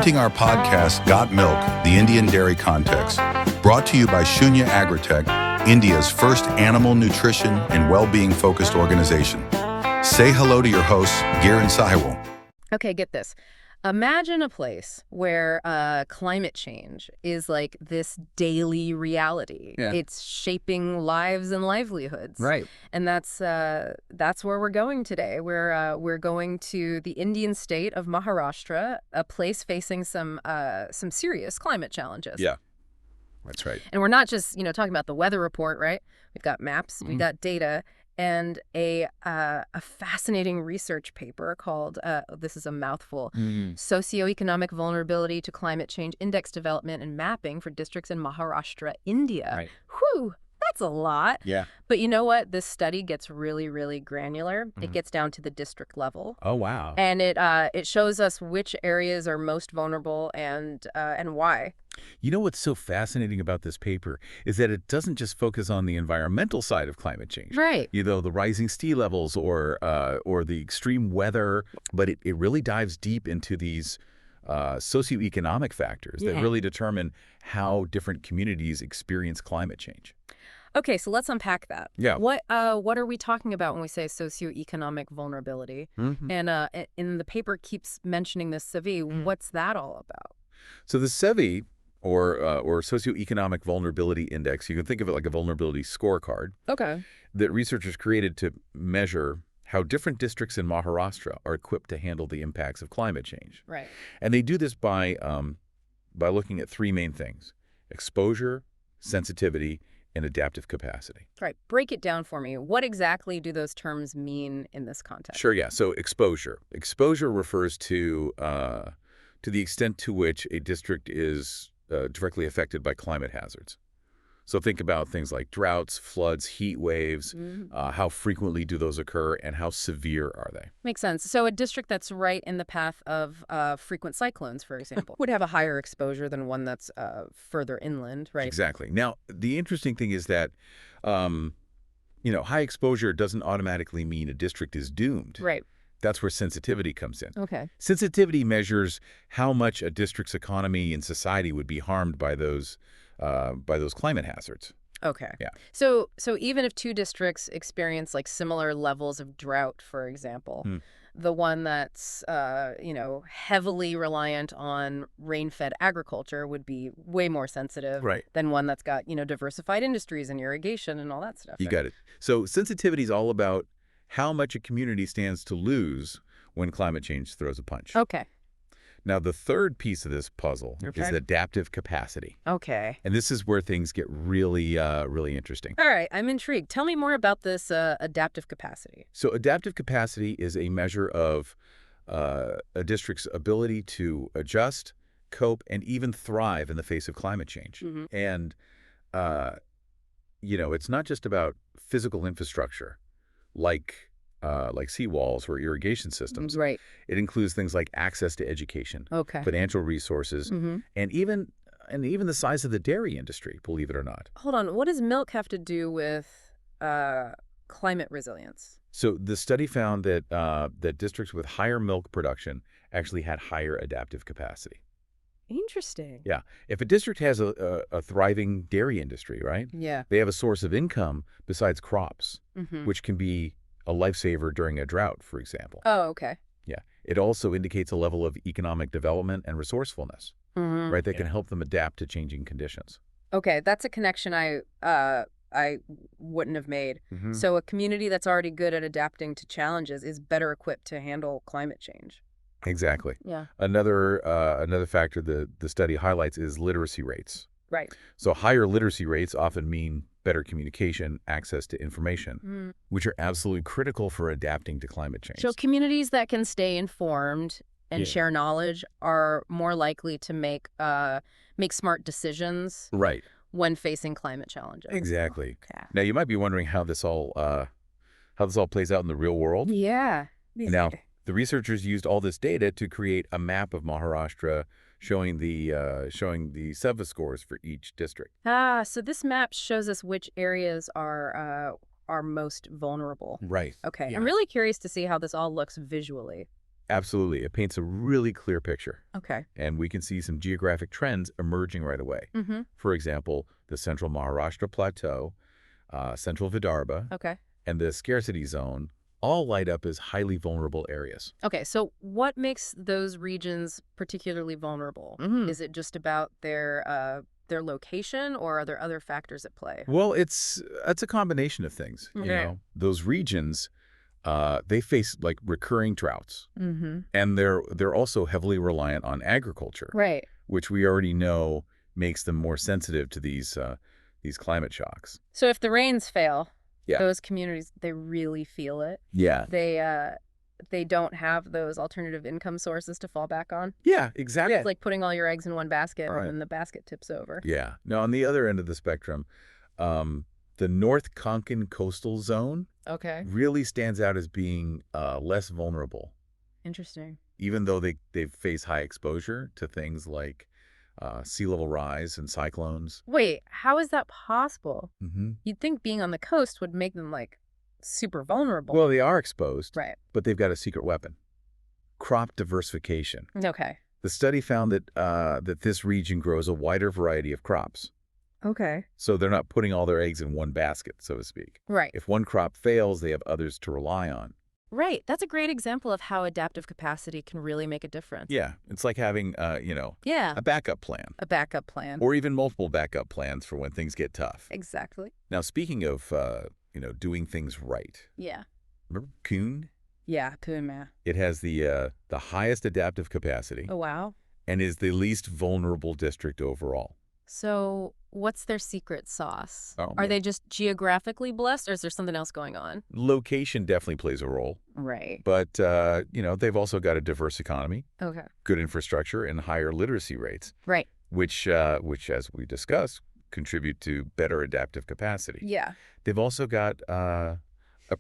Presenting our podcast, Got Milk, the Indian Dairy Context, brought to you by Shunya Agritech, India's first animal nutrition and well-being focused organization. Say hello to your hosts, Gear and Sahil. Okay, get this. Imagine a place where climate change is like this daily reality. Yeah. It's shaping lives and livelihoods. Right. And that's where we're going today. We're going to the Indian state of Maharashtra, a place facing some serious climate challenges. Yeah, that's right. And we're not just talking about the weather report, right? We've got maps, we've got data, and a fascinating research paper called, this is a mouthful, Socio-Economic Vulnerability to Climate Change Index Development and Mapping for Districts in Maharashtra, India. Right. Whew, that's a lot. Yeah. But you know what? This study gets really, really granular. It gets down to the district level. Oh, wow. And it shows us which areas are most vulnerable and why. You know what's so fascinating about this paper is that it doesn't just focus on the environmental side of climate change. Right. The rising sea levels or the extreme weather, but it really dives deep into these socioeconomic factors that really determine how different communities experience climate change. Okay, so let's unpack that. Yeah. What are we talking about when we say socioeconomic vulnerability? And the paper keeps mentioning this SeVI. What's that all about? So the SeVI, or Socioeconomic Vulnerability Index, you can think of it like a vulnerability scorecard. Okay. That researchers created to measure how different districts in Maharashtra are equipped to handle the impacts of climate change. Right. And they do this by looking at three main things: exposure, sensitivity, and adaptive capacity. Right. Break it down for me. What exactly do those terms mean in this context? Sure, yeah. So exposure. Exposure refers to the extent to which a district is directly affected by climate hazards. So think about things like droughts, floods, heat waves. How frequently do those occur, and how severe are they? Makes sense. So a district that's right in the path of frequent cyclones, for example, would have a higher exposure than one that's further inland, right? Exactly. Now, the interesting thing is that, high exposure doesn't automatically mean a district is doomed. Right. That's where sensitivity comes in. Okay. Sensitivity measures how much a district's economy and society would be harmed by those climate hazards. Okay. Yeah. So even if two districts experience like similar levels of drought, for example, the one that's heavily reliant on rain-fed agriculture would be way more sensitive than one that's got diversified industries and irrigation and all that stuff. You got it. So sensitivity is all about how much a community stands to lose when climate change throws a punch. Okay. Now, the third piece of this puzzle is adaptive capacity. Okay. And this is where things get really, really interesting. All right. I'm intrigued. Tell me more about this adaptive capacity. So adaptive capacity is a measure of a district's ability to adjust, cope, and even thrive in the face of climate change. And, it's not just about physical infrastructure like seawalls or irrigation systems. Right. It includes things like access to education, financial resources, and even the size of the dairy industry, believe it or not. Hold on. What does milk have to do with climate resilience? So the study found that districts with higher milk production actually had higher adaptive capacity. Interesting. Yeah. If a district has a thriving dairy industry, right? Yeah. They have a source of income besides crops, which can be a lifesaver during a drought, for example. Oh, okay. Yeah. It also indicates a level of economic development and resourcefulness, right? That can help them adapt to changing conditions. Okay, that's a connection I wouldn't have made. So a community that's already good at adapting to challenges is better equipped to handle climate change. Exactly. Yeah. Another factor the study highlights is literacy rates. Right. So higher literacy rates often mean better communication, access to information, which are absolutely critical for adapting to climate change. So communities that can stay informed and share knowledge are more likely to make smart decisions when facing climate challenges. Exactly. Okay. Now, you might be wondering how this all plays out in the real world. Yeah. Now, the researchers used all this data to create a map of Maharashtra showing the SeVI scores for each district. So this map shows us which areas are most vulnerable. Right. Okay. Yeah. I'm really curious to see how this all looks visually. Absolutely. It paints a really clear picture. Okay. And we can see some geographic trends emerging right away. Mm-hmm. For example, the Central Maharashtra Plateau, Central Vidarbha, Okay. and the Scarcity Zone all light up as highly vulnerable areas. Okay, so what makes those regions particularly vulnerable? Is it just about their location, or are there other factors at play? Well, it's a combination of things. You Okay. know, those regions, they face like recurring droughts, Mm-hmm. and they're also heavily reliant on agriculture, Right. which we already know makes them more sensitive to these climate shocks. So if the rains fail, Yeah. those communities, they really feel it. Yeah. They don't have those alternative income sources to fall back on. Yeah, exactly. It's like putting all your eggs in one basket Right. and the basket tips over. Yeah. Now, on the other end of the spectrum, the North Konkan coastal zone Okay. really stands out as being less vulnerable, Interesting. even though they face high exposure to things like sea level rise and cyclones. Wait, how is that possible? Mm-hmm. You'd think being on the coast would make them, like, super vulnerable. Well, they are exposed, Right. but they've got a secret weapon: crop diversification. Okay. The study found that this region grows a wider variety of crops. Okay. So they're not putting all their eggs in one basket, so to speak. Right. If one crop fails, they have others to rely on. Right. That's a great example of how adaptive capacity can really make a difference. Yeah, it's like having, Yeah. a backup plan, A backup plan. or even multiple backup plans for when things get tough. Exactly. Now, speaking of, doing things right, Yeah. remember Pune? Yeah, Pune. It has the highest adaptive capacity Oh, wow. and is the least vulnerable district overall. So what's their secret sauce? Oh, Are they just geographically blessed, or is there something else going on? Location definitely plays a role, Right. but, they've also got a diverse economy, Okay. good infrastructure, and higher literacy rates, Right. which, as we discussed, contribute to better adaptive capacity. Yeah. They've also got a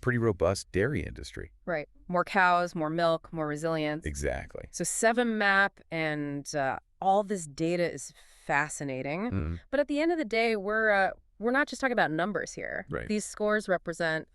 pretty robust dairy industry. Right. More cows, more milk, more resilience. Exactly. So SeVI map and all this data is fascinating. Mhm. But at the end of the day, we're not just talking about numbers here. Right. These scores represent,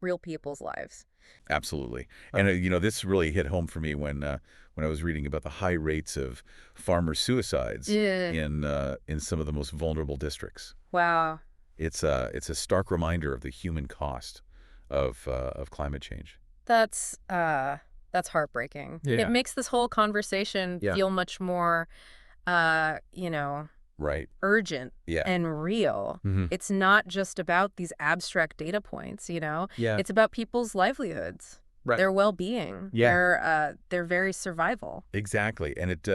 real people's lives. Absolutely. And, this really hit home for me when I was reading about the high rates of farmer suicides Yeah. in some of the most vulnerable districts. Wow. It's a stark reminder of the human cost of climate change. That's heartbreaking. Yeah. It makes this whole conversation Yeah. feel much more, Right. urgent Yeah. and real. Mhm. It's not just about these abstract data points, Yeah. It's about people's livelihoods, Right. their well-being, their very survival. Exactly. And it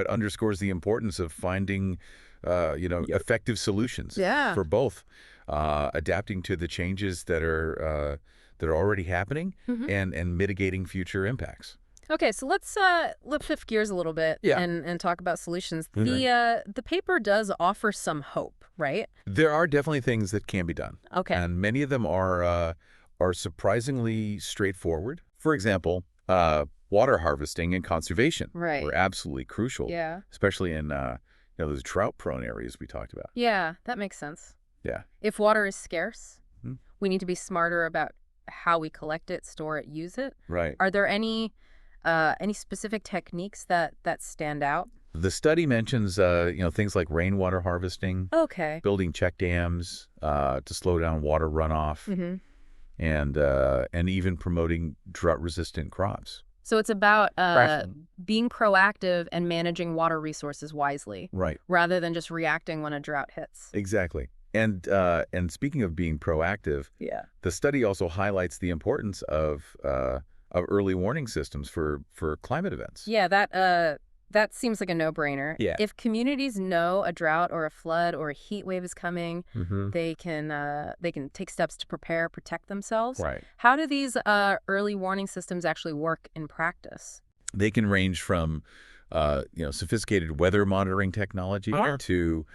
underscores the importance of finding, effective solutions for both, adapting to the changes that are already happening Mhm. and mitigating future impacts. Okay, so let's shift gears a little bit Yeah. and talk about solutions. Mhm. The paper does offer some hope, right? There are definitely things that can be done. Okay. And many of them are surprisingly straightforward. For example, water harvesting and conservation Right. are absolutely crucial, Yeah. especially in those drought-prone areas we talked about. Yeah, that makes sense. Yeah. If water is scarce, Mhm. we need to be smarter about how we collect it, store it, use it. Right. Are there any specific techniques that stand out? The study mentions, things like rainwater harvesting, Okay. building check dams to slow down water runoff, Mm-hmm. and even promoting drought-resistant crops. So it's about Right. being proactive and managing water resources wisely, Right. rather than just reacting when a drought hits. Exactly. And speaking of being proactive, Yeah. the study also highlights the importance of early warning systems for climate events. Yeah, that seems like a no-brainer. Yeah. If communities know a drought or a flood or a heat wave is coming, Mm-hmm. they can take steps to protect themselves. Right. How do these early warning systems actually work in practice? They can range from sophisticated weather monitoring technology to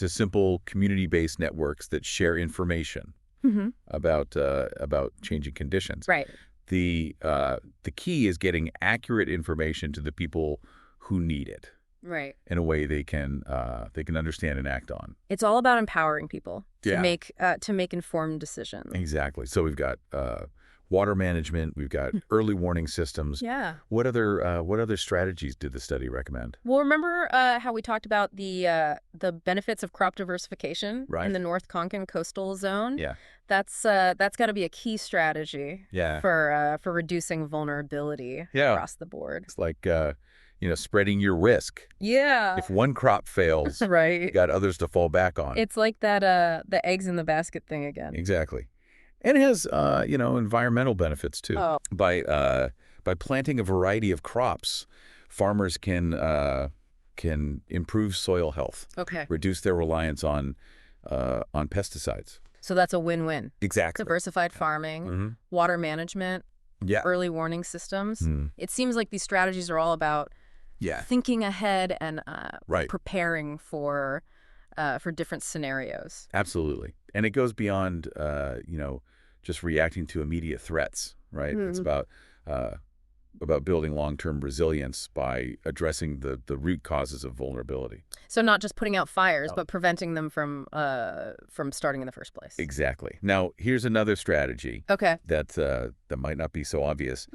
simple community-based networks that share information Mm-hmm. about changing conditions. Right. The key is getting accurate information to the people who need it Right. in a way they can understand and act on. It's all about empowering people to Yeah. make informed decisions. Exactly. So we've got water management. We've got early warning systems. Yeah. What other strategies did the study recommend? Well, remember how we talked about the benefits of crop diversification in the North Konkan coastal zone? Yeah. That's got to be a key strategy for reducing vulnerability across the board. It's like spreading your risk. Yeah. If one crop fails, right. you got others to fall back on. It's like that the eggs in the basket thing again. Exactly. And it has environmental benefits too. Oh. By planting a variety of crops, farmers can improve soil health. Okay. Reduce their reliance on pesticides. So that's a win-win. Exactly. Diversified farming, water management, early warning systems. It seems like these strategies are all about thinking ahead and preparing for different scenarios. Absolutely. And it goes beyond just reacting to immediate threats, right? It's about building long-term resilience by addressing the root causes of vulnerability. So not just putting out fires, but preventing them from starting in the first place. Exactly. Now, here's another strategy that might not be so obvious.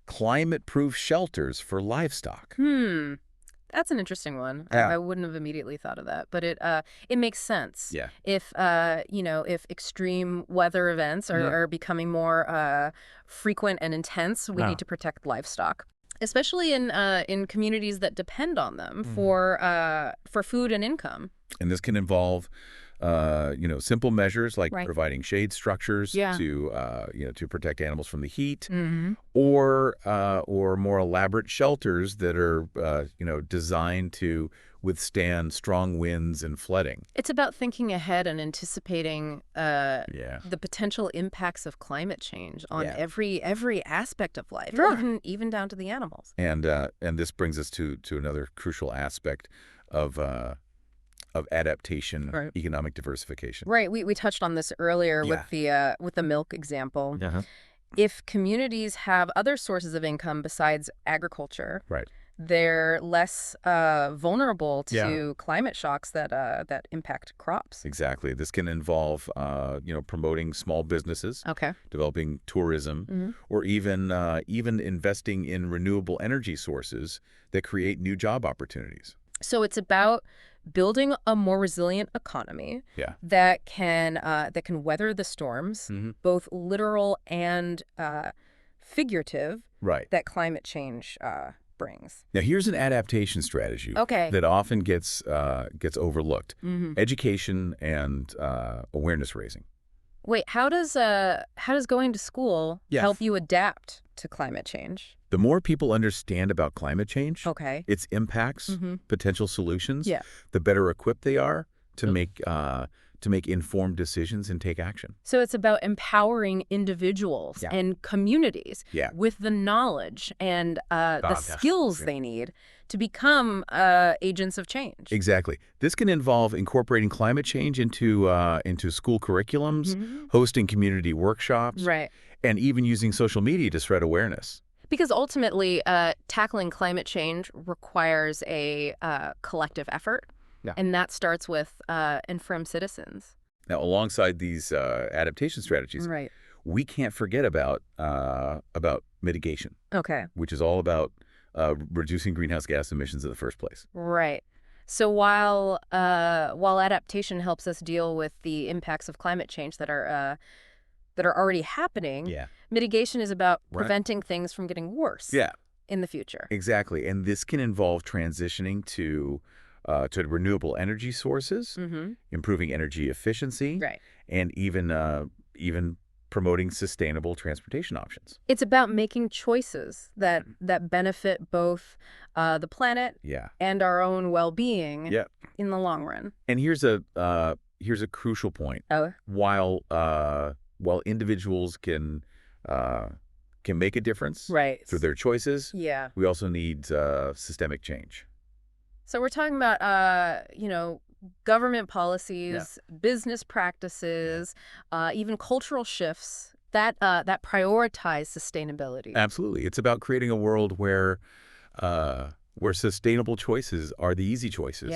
Climate-proof shelters for livestock. That's an interesting one. Yeah. I wouldn't have immediately thought of that, but it makes sense. Yeah. If if extreme weather events are becoming more frequent and intense, we need to protect livestock, especially in communities that depend on them for food and income. And this can involve simple measures like providing shade structures to protect animals from the heat, or more elaborate shelters that are designed to withstand strong winds and flooding. It's about thinking ahead and anticipating the potential impacts of climate change on every aspect of life, even down to the animals. And this brings us to another crucial aspect of adaptation, economic diversification. Right. We touched on this earlier with the milk example. If communities have other sources of income besides agriculture, they're less vulnerable to climate shocks that impact crops. Exactly. This can involve promoting small businesses, developing tourism, or even investing in renewable energy sources that create new job opportunities. So it's about building a more resilient economy that can weather the storms, both literal and figurative, that climate change brings. Now, here's an adaptation strategy that often gets overlooked: education and awareness raising. Wait, how does going to school help you adapt to climate change? The more people understand about climate change, its impacts, potential solutions, the better equipped they are to make informed decisions and take action. So it's about empowering individuals and communities with the knowledge and the skills they need to become agents of change. Exactly. This can involve incorporating climate change into school curriculums, hosting community workshops, and even using social media to spread awareness. Because ultimately, tackling climate change requires a collective effort, and that starts with informed citizens. Now, alongside these adaptation strategies, we can't forget about mitigation, which is all about reducing greenhouse gas emissions in the first place. Right. So while adaptation helps us deal with the impacts of climate change that are already happening, mitigation is about preventing things from getting worse in the future. Exactly. And this can involve transitioning to renewable energy sources, improving energy efficiency, and even promoting sustainable transportation options. It's about making choices that benefit both the planet and our own well-being in the long run. And here's a crucial point. While individuals can make a difference through their choices, we also need systemic change. So we're talking about government policies, business practices, even cultural shifts that prioritize sustainability. Absolutely. It's about creating a world where sustainable choices are the easy choices,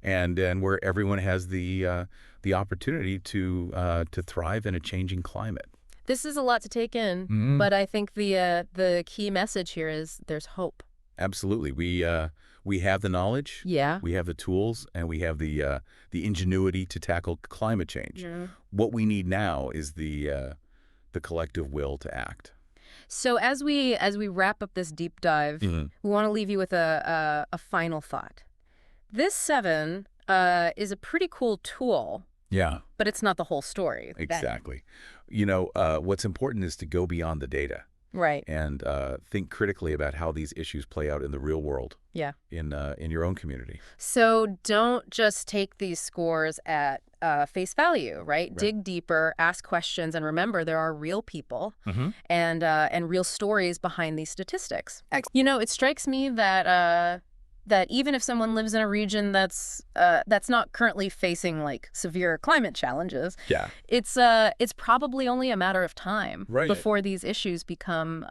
and where everyone has the opportunity to thrive in a changing climate. This is a lot to take in, but I think the key message here is there's hope. Absolutely. We have the knowledge, Yeah. we have the tools, and we have the ingenuity to tackle climate change. What we need now is the collective will to act. So as we wrap up this deep dive, we want to leave you with a final thought. This 7 is a pretty cool tool. Yeah. But it's not the whole story. Exactly. What's important is to go beyond the data. Right. And think critically about how these issues play out in the real world. Yeah. In your own community. So don't just take these scores at face value, right? Dig deeper, ask questions, and remember there are real people and real stories behind these statistics. It strikes me that that even if someone lives in a region that's not currently facing like severe climate challenges, it's probably only a matter of time before these issues become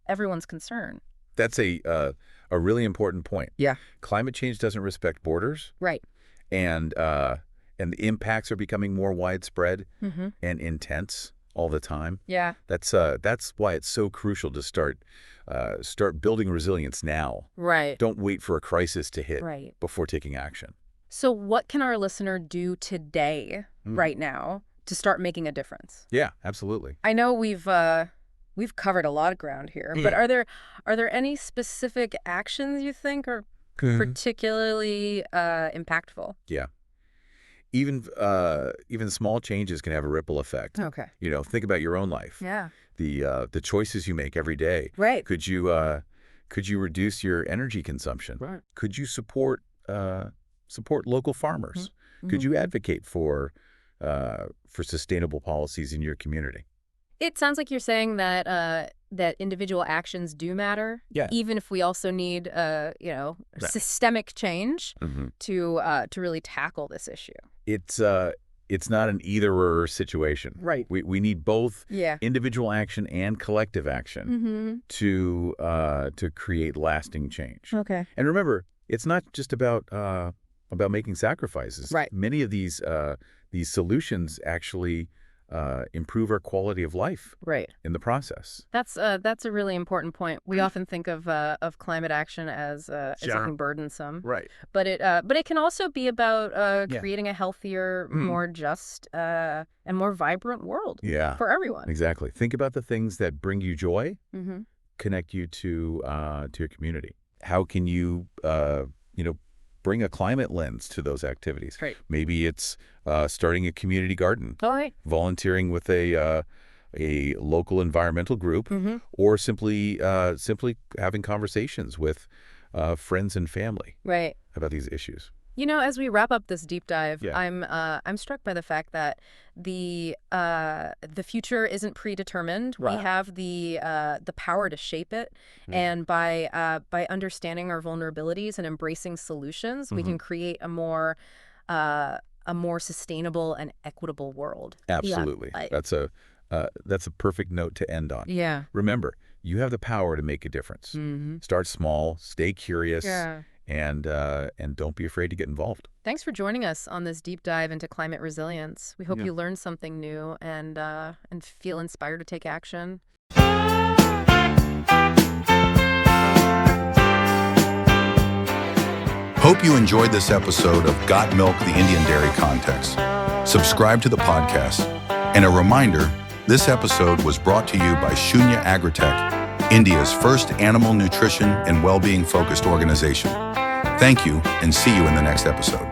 everyone's concern. That's a really important point. Yeah. Climate change doesn't respect borders. Right. And the impacts are becoming more widespread and intense all the time. Yeah. That's why it's so crucial to start building resilience now. Right. Don't wait for a crisis to hit before taking action. So what can our listener do today, right now, to start making a difference? Yeah, absolutely. I know we've covered a lot of ground here, but are there any specific actions you think are particularly impactful? Yeah. Even small changes can have a ripple effect. Okay. Think about your own life. Yeah. The choices you make every day. Right. Could you reduce your energy consumption? Right. Could you support local farmers? Could you advocate for sustainable policies in your community? It sounds like you're saying that that individual actions do matter. Yeah. Even if we also need systemic change to really tackle this issue. It's not an either-or situation. Right. We need both individual action and collective action to create lasting change. Okay. And remember, it's not just about making sacrifices. Right. Many of these solutions actually improve our quality of life. Right. In the process. That's a really important point. We often think of climate action as something burdensome. Right. But it can also be about creating a healthier, more just and more vibrant world. Yeah. For everyone. Exactly. Think about the things that bring you joy, connect you to your community. How can you bring a climate lens to those activities? Right. Maybe it's starting a community garden, volunteering with a local environmental group, or simply having conversations with friends and family about these issues. As we wrap up this deep dive, I'm struck by the fact that the future isn't predetermined. Right. We have the power to shape it, and by understanding our vulnerabilities and embracing solutions, we can create a more sustainable and equitable world. Absolutely. Yeah. That's a perfect note to end on. Yeah. Remember, you have the power to make a difference. Start small, stay curious. Yeah. And don't be afraid to get involved. Thanks for joining us on this deep dive into climate resilience. We hope you learned something new and feel inspired to take action. Hope you enjoyed this episode of Got Milk, the Indian Dairy Context. Subscribe to the podcast. And a reminder, this episode was brought to you by Shunya Agritech, India's first animal nutrition and well-being focused organization. Thank you, and see you in the next episode.